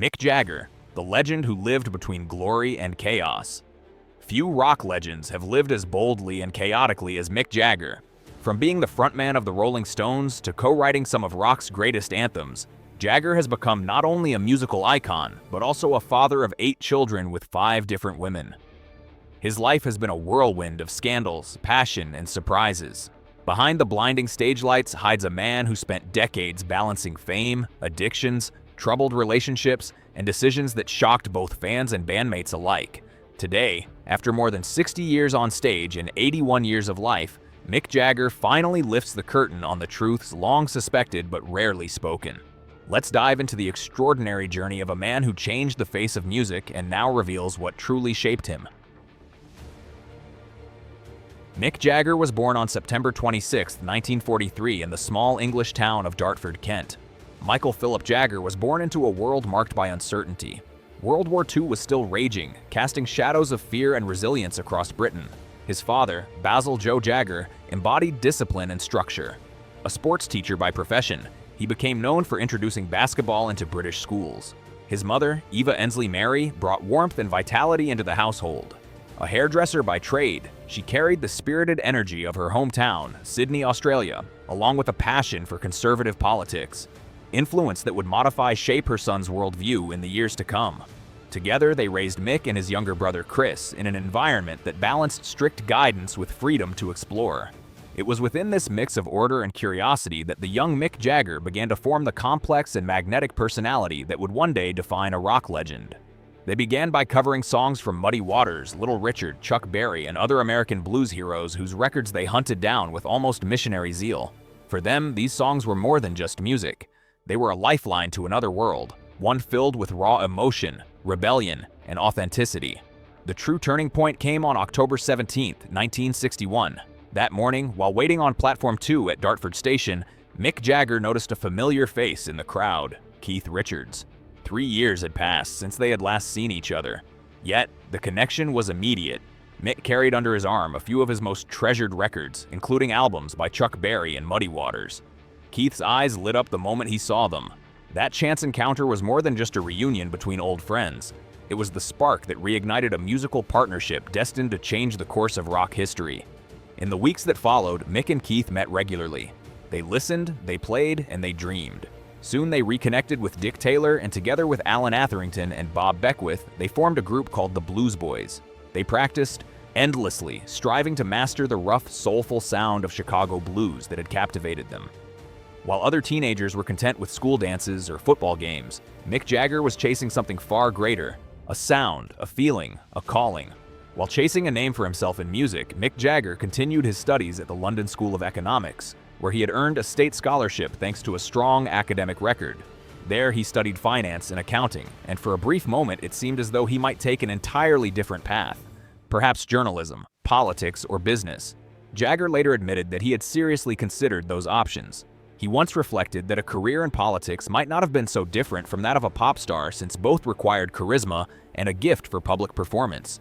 Mick Jagger, the legend who lived between glory and chaos. Few rock legends have lived as boldly and chaotically as Mick Jagger. From being the frontman of the Rolling Stones to co-writing some of rock's greatest anthems, Jagger has become not only a musical icon, but also a father of 8 children with 5 different women. His life has been a whirlwind of scandals, passion, and surprises. Behind the blinding stage lights hides a man who spent decades balancing fame, addictions, troubled relationships, and decisions that shocked both fans and bandmates alike. Today, after more than 60 years on stage and 81 years of life, Mick Jagger finally lifts the curtain on the truths long suspected but rarely spoken. Let's dive into the extraordinary journey of a man who changed the face of music and now reveals what truly shaped him. Mick Jagger was born on September 26, 1943 in the small English town of Dartford, Kent. Michael Philip Jagger was born into a world marked by uncertainty. World War II was still raging, casting shadows of fear and resilience across Britain. His father, Basil Joe Jagger, embodied discipline and structure. A sports teacher by profession, he became known for introducing basketball into British schools. His mother, Eva Ensley Mary, brought warmth and vitality into the household. A hairdresser by trade, she carried the spirited energy of her hometown, Sydney, Australia, along with a passion for conservative politics. Influence that would shape her son's worldview in the years to come. Together, they raised Mick and his younger brother Chris in an environment that balanced strict guidance with freedom to explore. It was within this mix of order and curiosity that the young Mick Jagger began to form the complex and magnetic personality that would one day define a rock legend. They began by covering songs from Muddy Waters, Little Richard, Chuck Berry, and other American blues heroes whose records they hunted down with almost missionary zeal. For them, these songs were more than just music. They were a lifeline to another world, one filled with raw emotion, rebellion, and authenticity. The true turning point came on October 17, 1961. That morning, while waiting on Platform 2 at Dartford Station, Mick Jagger noticed a familiar face in the crowd, Keith Richards. 3 years had passed since they had last seen each other. Yet, the connection was immediate. Mick carried under his arm a few of his most treasured records, including albums by Chuck Berry and Muddy Waters. Keith's eyes lit up the moment he saw them. That chance encounter was more than just a reunion between old friends. It was the spark that reignited a musical partnership destined to change the course of rock history. In the weeks that followed, Mick and Keith met regularly. They listened, they played, and they dreamed. Soon they reconnected with Dick Taylor, and together with Alan Atherington and Bob Beckwith, they formed a group called the Blues Boys. They practiced endlessly, striving to master the rough, soulful sound of Chicago blues that had captivated them. While other teenagers were content with school dances or football games, Mick Jagger was chasing something far greater. A sound, a feeling, a calling. While chasing a name for himself in music, Mick Jagger continued his studies at the London School of Economics, where he had earned a state scholarship thanks to a strong academic record. There he studied finance and accounting, and for a brief moment it seemed as though he might take an entirely different path. Perhaps journalism, politics, or business. Jagger later admitted that he had seriously considered those options. He once reflected that a career in politics might not have been so different from that of a pop star, since both required charisma and a gift for public performance.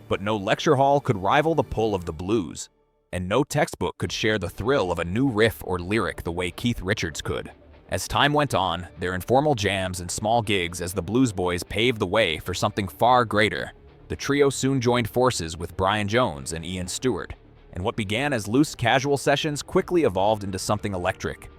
But no lecture hall could rival the pull of the blues, and no textbook could share the thrill of a new riff or lyric the way Keith Richards could. As time went on, their informal jams and small gigs as the Blues Boys paved the way for something far greater. The trio soon joined forces with Brian Jones and Ian Stewart, and what began as loose, casual sessions quickly evolved into something electric.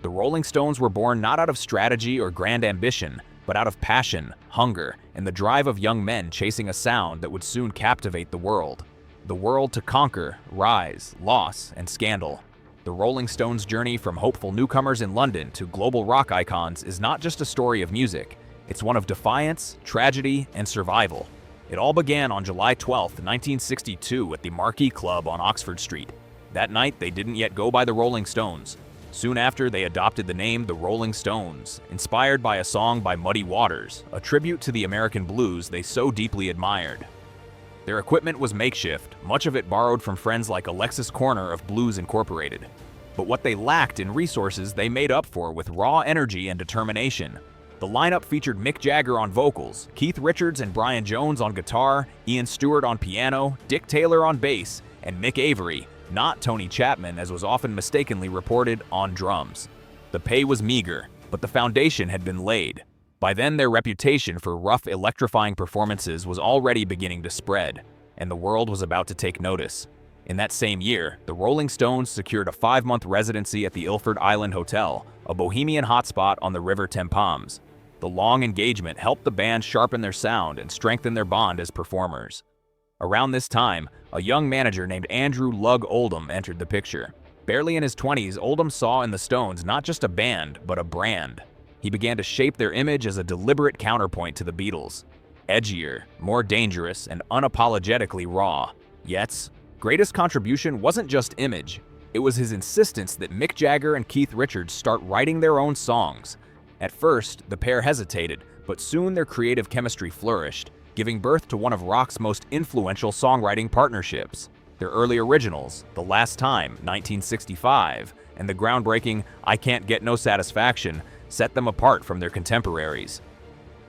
The Rolling Stones were born not out of strategy or grand ambition, but out of passion, hunger, and the drive of young men chasing a sound that would soon captivate the world. The world to conquer, rise, loss, and scandal. The Rolling Stones' journey from hopeful newcomers in London to global rock icons is not just a story of music. It's one of defiance, tragedy, and survival. It all began on July 12, 1962 at the Marquee Club on Oxford Street. That night, they didn't yet go by the Rolling Stones. Soon after, they adopted the name the Rolling Stones, inspired by a song by Muddy Waters, a tribute to the American blues they so deeply admired. Their equipment was makeshift, much of it borrowed from friends like Alexis Corner of Blues Incorporated. But what they lacked in resources they made up for with raw energy and determination. The lineup featured Mick Jagger on vocals, Keith Richards and Brian Jones on guitar, Ian Stewart on piano, Dick Taylor on bass, and Mick Avery, not Tony Chapman as was often mistakenly reported, on drums. The pay was meager, but the foundation had been laid. By then, their reputation for rough, electrifying performances was already beginning to spread, and the world was about to take notice. In that same year, the Rolling Stones secured a 5-month residency at the Ilford Island Hotel, a bohemian hotspot on the River Thames. The long engagement helped the band sharpen their sound and strengthen their bond as performers. Around this time, a young manager named Andrew "Lug" Oldham entered the picture. Barely in his 20s, Oldham saw in the Stones not just a band, but a brand. He began to shape their image as a deliberate counterpoint to the Beatles. Edgier, more dangerous, and unapologetically raw. Yet's greatest contribution wasn't just image. It was his insistence that Mick Jagger and Keith Richards start writing their own songs. At first, the pair hesitated, but soon their creative chemistry flourished, giving birth to one of rock's most influential songwriting partnerships. Their early originals, The Last Time, 1965, and the groundbreaking I Can't Get No Satisfaction, set them apart from their contemporaries.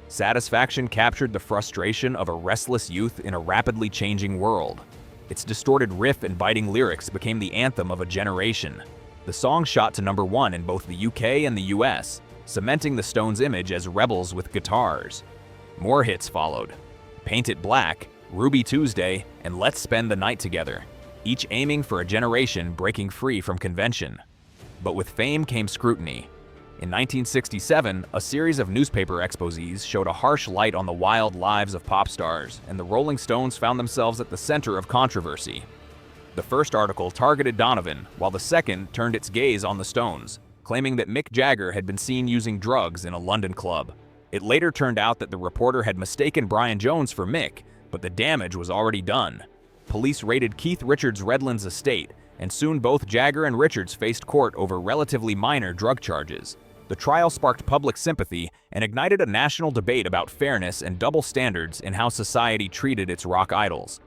Satisfaction captured the frustration of a restless youth in a rapidly changing world. Its distorted riff and biting lyrics became the anthem of a generation. The song shot to #1 in both the UK and the US, cementing the Stones' image as rebels with guitars. More hits followed: Paint It Black, Ruby Tuesday, and Let's Spend the Night Together, each aiming for a generation breaking free from convention. But with fame came scrutiny. In 1967, a series of newspaper exposés showed a harsh light on the wild lives of pop stars, and the Rolling Stones found themselves at the center of controversy. The first article targeted Donovan, while the second turned its gaze on the Stones, claiming that Mick Jagger had been seen using drugs in a London club. It later turned out that the reporter had mistaken Brian Jones for Mick, but the damage was already done. Police raided Keith Richards' Redlands estate, and soon both Jagger and Richards faced court over relatively minor drug charges. The trial sparked public sympathy and ignited a national debate about fairness and double standards in how society treated its rock idols.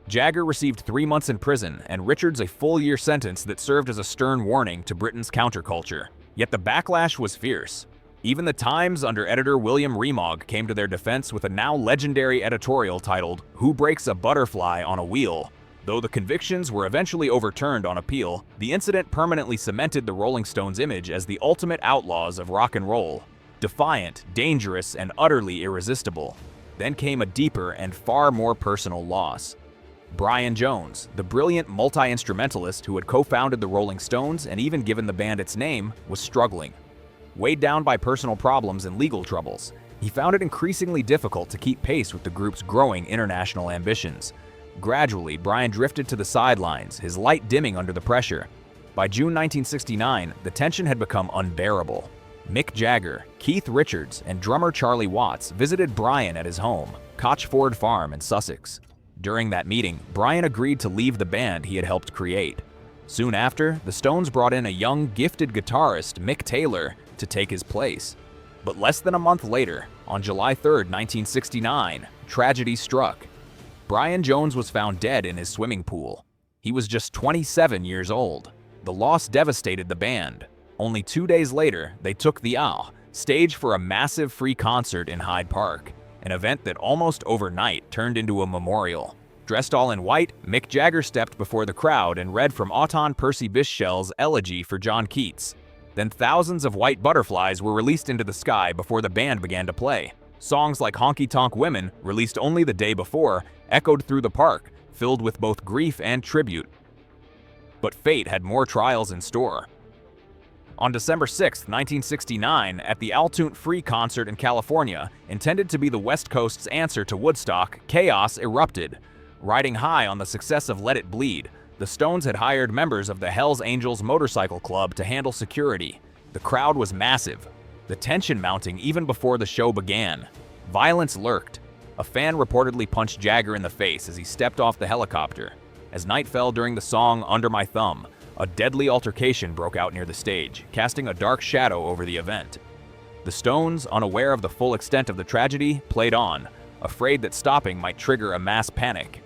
Jagger received 3 months in prison, and Richards a full-year sentence that served as a stern warning to Britain's counterculture. Yet the backlash was fierce. Even the Times, under editor William Remog, came to their defense with a now legendary editorial titled, "Who Breaks a Butterfly on a Wheel?" Though the convictions were eventually overturned on appeal, the incident permanently cemented the Rolling Stones' image as the ultimate outlaws of rock and roll. Defiant, dangerous, and utterly irresistible. Then came a deeper and far more personal loss. Brian Jones, the brilliant multi-instrumentalist who had co-founded the Rolling Stones and even given the band its name, was struggling. Weighed down by personal problems and legal troubles, he found it increasingly difficult to keep pace with the group's growing international ambitions. Gradually, Brian drifted to the sidelines, his light dimming under the pressure. By June 1969, the tension had become unbearable. Mick Jagger, Keith Richards, and drummer Charlie Watts visited Brian at his home, Cotchford Farm in Sussex. During that meeting, Brian agreed to leave the band he had helped create. Soon after, the Stones brought in a young, gifted guitarist, Mick Taylor, to take his place. But less than a month later, on July 3, 1969, tragedy struck. Brian Jones was found dead in his swimming pool. He was just 27 years old. The loss devastated the band. Only 2 days later, they took the stage for a massive free concert in Hyde Park, an event that almost overnight turned into a memorial. Dressed all in white, Mick Jagger stepped before the crowd and read from Auton Percy Bysshe's Elegy for John Keats. Then thousands of white butterflies were released into the sky before the band began to play. Songs like Honky Tonk Women, released only the day before, echoed through the park, filled with both grief and tribute. But fate had more trials in store. On December 6, 1969, at the Altoona Free concert in California, intended to be the West Coast's answer to Woodstock, chaos erupted. Riding high on the success of Let It Bleed, the Stones had hired members of the Hells Angels Motorcycle Club to handle security. The crowd was massive, the tension mounting even before the show began. Violence lurked. A fan reportedly punched Jagger in the face as he stepped off the helicopter. As night fell during the song Under My Thumb, a deadly altercation broke out near the stage, casting a dark shadow over the event. The Stones, unaware of the full extent of the tragedy, played on, afraid that stopping might trigger a mass panic.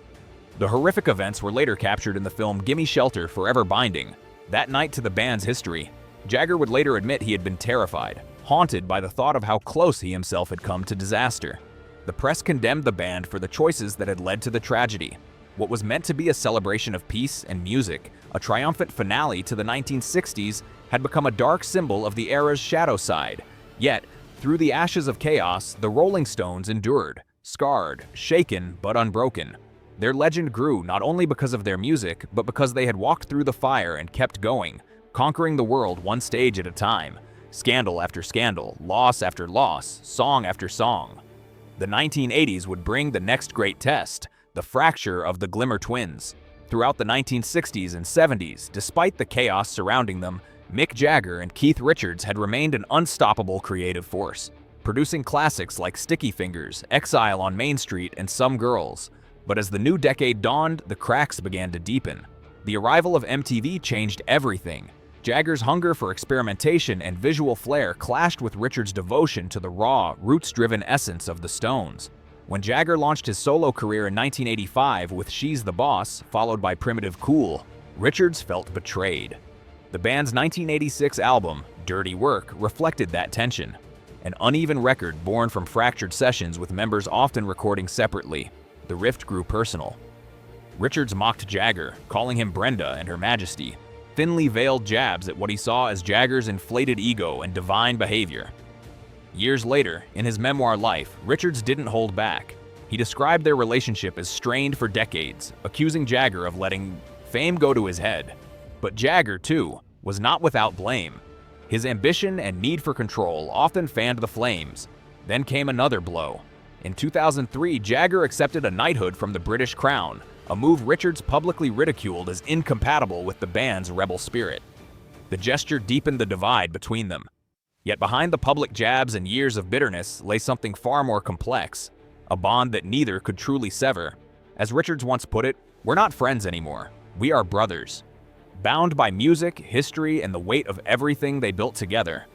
The horrific events were later captured in the film Gimme Shelter, Forever Binding. That night to the band's history, Jagger would later admit he had been terrified, haunted by the thought of how close he himself had come to disaster. The press condemned the band for the choices that had led to the tragedy. What was meant to be a celebration of peace and music, a triumphant finale to the 1960s, had become a dark symbol of the era's shadow side. Yet, Through the ashes of chaos, the Rolling Stones endured, scarred, shaken, but unbroken. Their legend grew not only because of their music, but because they had walked through the fire and kept going, conquering the world one stage at a time. Scandal after scandal, loss after loss, song after song. The 1980s would bring the next great test, the fracture of the Glimmer twins. Throughout the 1960s and 70s, despite the chaos surrounding them, Mick Jagger and Keith Richards had remained an unstoppable creative force, producing classics like Sticky Fingers, Exile on Main Street, and Some Girls. But as the new decade dawned, the cracks began to deepen. The arrival of MTV changed everything. Jagger's hunger for experimentation and visual flair clashed with Richards' devotion to the raw, roots-driven essence of the Stones. When Jagger launched his solo career in 1985 with She's the Boss, followed by Primitive Cool, Richards felt betrayed. The band's 1986 album, Dirty Work, reflected that tension. An uneven record born from fractured sessions with members often recording separately. The rift grew personal. Richards mocked Jagger, calling him Brenda and Her Majesty, thinly veiled jabs at what he saw as Jagger's inflated ego and divine behavior. Years later, in his memoir Life, Richards didn't hold back. He described their relationship as strained for decades, accusing Jagger of letting fame go to his head. But Jagger, too, was not without blame. His ambition and need for control often fanned the flames. Then came another blow. In 2003, Jagger accepted a knighthood from the British Crown, a move Richards publicly ridiculed as incompatible with the band's rebel spirit. The gesture deepened the divide between them. Yet behind the public jabs and years of bitterness lay something far more complex, a bond that neither could truly sever. As Richards once put it, "We're not friends anymore. We are brothers." Bound by music, history, and the weight of everything they built together,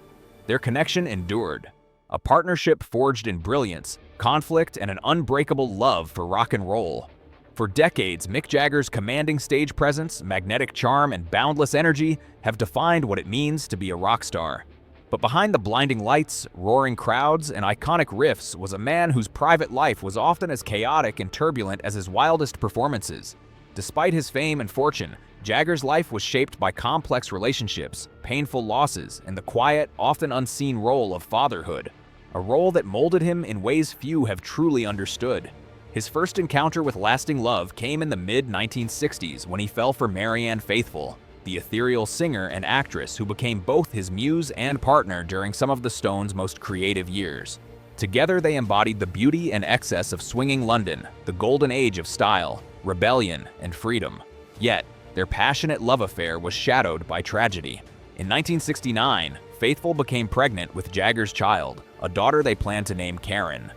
their connection endured. A partnership forged in brilliance, conflict, and an unbreakable love for rock and roll. For decades, Mick Jagger's commanding stage presence, magnetic charm, and boundless energy have defined what it means to be a rock star. But behind the blinding lights, roaring crowds, and iconic riffs was a man whose private life was often as chaotic and turbulent as his wildest performances. Despite his fame and fortune, Jagger's life was shaped by complex relationships, painful losses, and the quiet, often unseen role of fatherhood, a role that molded him in ways few have truly understood. His first encounter with lasting love came in the mid-1960s when he fell for Marianne Faithfull, the ethereal singer and actress who became both his muse and partner during some of the Stones' most creative years. Together they embodied the beauty and excess of swinging London, the golden age of style, rebellion, and freedom. Yet, their passionate love affair was shadowed by tragedy. In 1969, Faithfull became pregnant with Jagger's child, a daughter they planned to name Karen.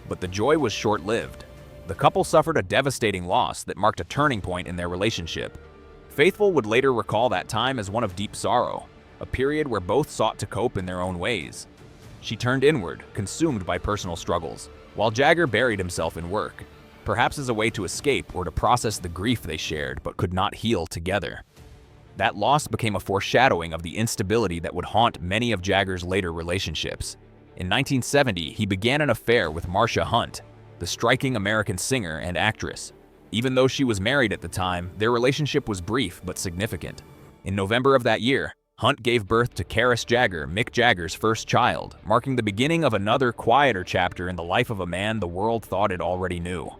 But the joy was short-lived. The couple suffered a devastating loss that marked a turning point in their relationship. Faithfull would later recall that time as one of deep sorrow, a period where both sought to cope in their own ways. She turned inward, consumed by personal struggles, while Jagger buried himself in work, perhaps as a way to escape or to process the grief they shared but could not heal together. That loss became a foreshadowing of the instability that would haunt many of Jagger's later relationships. In 1970, he began an affair with Marcia Hunt, the striking American singer and actress. Even though she was married at the time, their relationship was brief but significant. In November of that year, Hunt gave birth to Karis Jagger, Mick Jagger's first child, marking the beginning of another quieter chapter in the life of a man the world thought it already knew.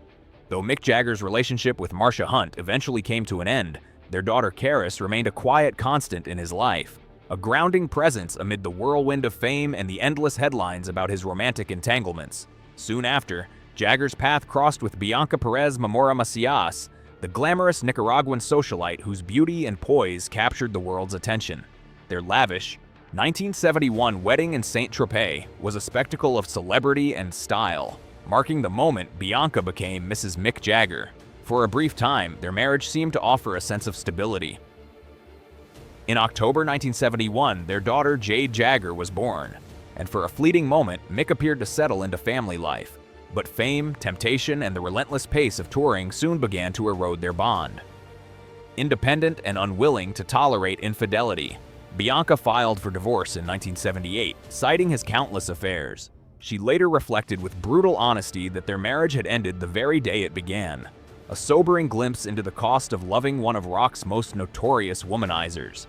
Though Mick Jagger's relationship with Marcia Hunt eventually came to an end, their daughter Karis remained a quiet constant in his life, a grounding presence amid the whirlwind of fame and the endless headlines about his romantic entanglements. Soon after, Jagger's path crossed with Bianca Perez Mamora Macias, the glamorous Nicaraguan socialite whose beauty and poise captured the world's attention. Their lavish, 1971 wedding in Saint-Tropez was a spectacle of celebrity and style, marking the moment Bianca became Mrs. Mick Jagger. For a brief time, their marriage seemed to offer a sense of stability. In October 1971, their daughter Jade Jagger was born, and for a fleeting moment, Mick appeared to settle into family life. But fame, temptation, and the relentless pace of touring soon began to erode their bond. Independent and unwilling to tolerate infidelity, Bianca filed for divorce in 1978, citing his countless affairs. She later reflected with brutal honesty that their marriage had ended the very day it began, a sobering glimpse into the cost of loving one of rock's most notorious womanizers.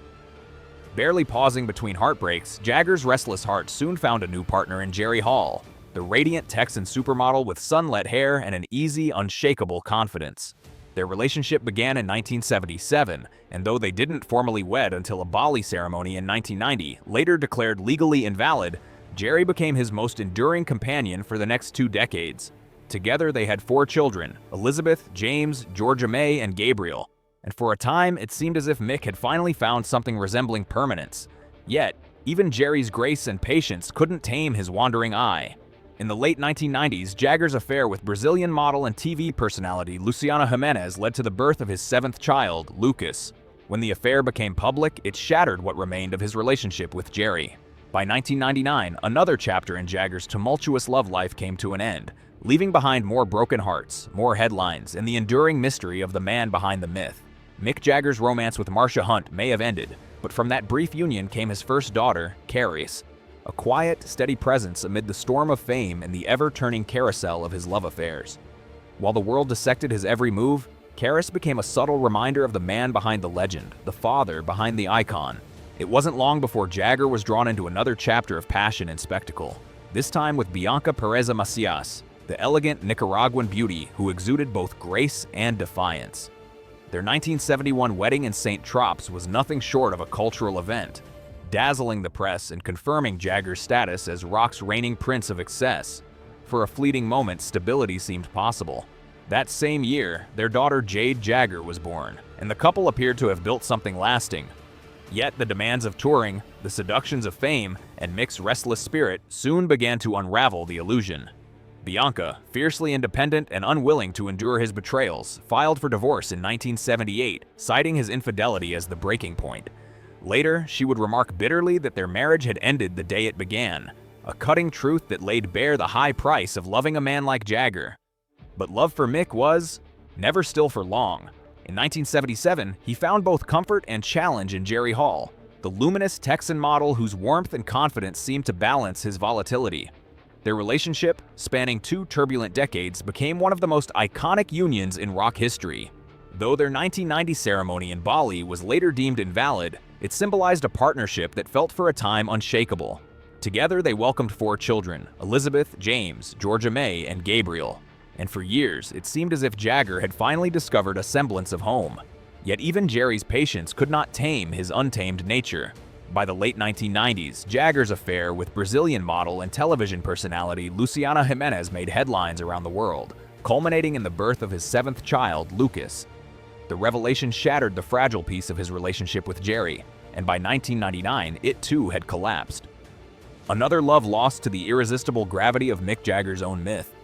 Barely pausing between heartbreaks, Jagger's restless heart soon found a new partner in Jerry Hall, the radiant Texan supermodel with sunlit hair and an easy, unshakable confidence. Their relationship began in 1977, and though they didn't formally wed until a Bali ceremony in 1990, later declared legally invalid, Jerry became his most enduring companion for the next 2 decades. Together they had 4 children, Elizabeth, James, Georgia May, and Gabriel. And for a time, it seemed as if Mick had finally found something resembling permanence. Yet, even Jerry's grace and patience couldn't tame his wandering eye. In the late 1990s, Jagger's affair with Brazilian model and TV personality Luciana Jimenez led to the birth of his 7th child, Lucas. When the affair became public, it shattered what remained of his relationship with Jerry. By 1999, another chapter in Jagger's tumultuous love life came to an end, leaving behind more broken hearts, more headlines, and the enduring mystery of the man behind the myth. Mick Jagger's romance with Marsha Hunt may have ended, but from that brief union came his first daughter, Caris, a quiet, steady presence amid the storm of fame and the ever-turning carousel of his love affairs. While the world dissected his every move, Caris became a subtle reminder of the man behind the legend, the father behind the icon. It wasn't long before Jagger was drawn into another chapter of passion and spectacle, this time with Bianca Pereza Macias, the elegant Nicaraguan beauty who exuded both grace and defiance. Their 1971 wedding in St. Tropez was nothing short of a cultural event, dazzling the press and confirming Jagger's status as rock's reigning prince of excess. For a fleeting moment, stability seemed possible. That same year, their daughter Jade Jagger was born, and the couple appeared to have built something lasting. Yet the demands of touring, the seductions of fame, and Mick's restless spirit soon began to unravel the illusion. Bianca, fiercely independent and unwilling to endure his betrayals, filed for divorce in 1978, citing his infidelity as the breaking point. Later, she would remark bitterly that their marriage had ended the day it began, a cutting truth that laid bare the high price of loving a man like Jagger. But love for Mick was never still for long. In 1977, he found both comfort and challenge in Jerry Hall, the luminous Texan model whose warmth and confidence seemed to balance his volatility. Their relationship, spanning 2 turbulent decades, became one of the most iconic unions in rock history. Though their 1990 ceremony in Bali was later deemed invalid, it symbolized a partnership that felt for a time unshakable. Together they welcomed 4 children, Elizabeth, James, Georgia May, and Gabriel. And for years, it seemed as if Jagger had finally discovered a semblance of home. Yet even Jerry's patience could not tame his untamed nature. By the late 1990s, Jagger's affair with Brazilian model and television personality Luciana Jimenez made headlines around the world, culminating in the birth of his 7th child, Lucas. The revelation shattered the fragile piece of his relationship with Jerry, and by 1999, it too had collapsed. Another love lost to the irresistible gravity of Mick Jagger's own myth.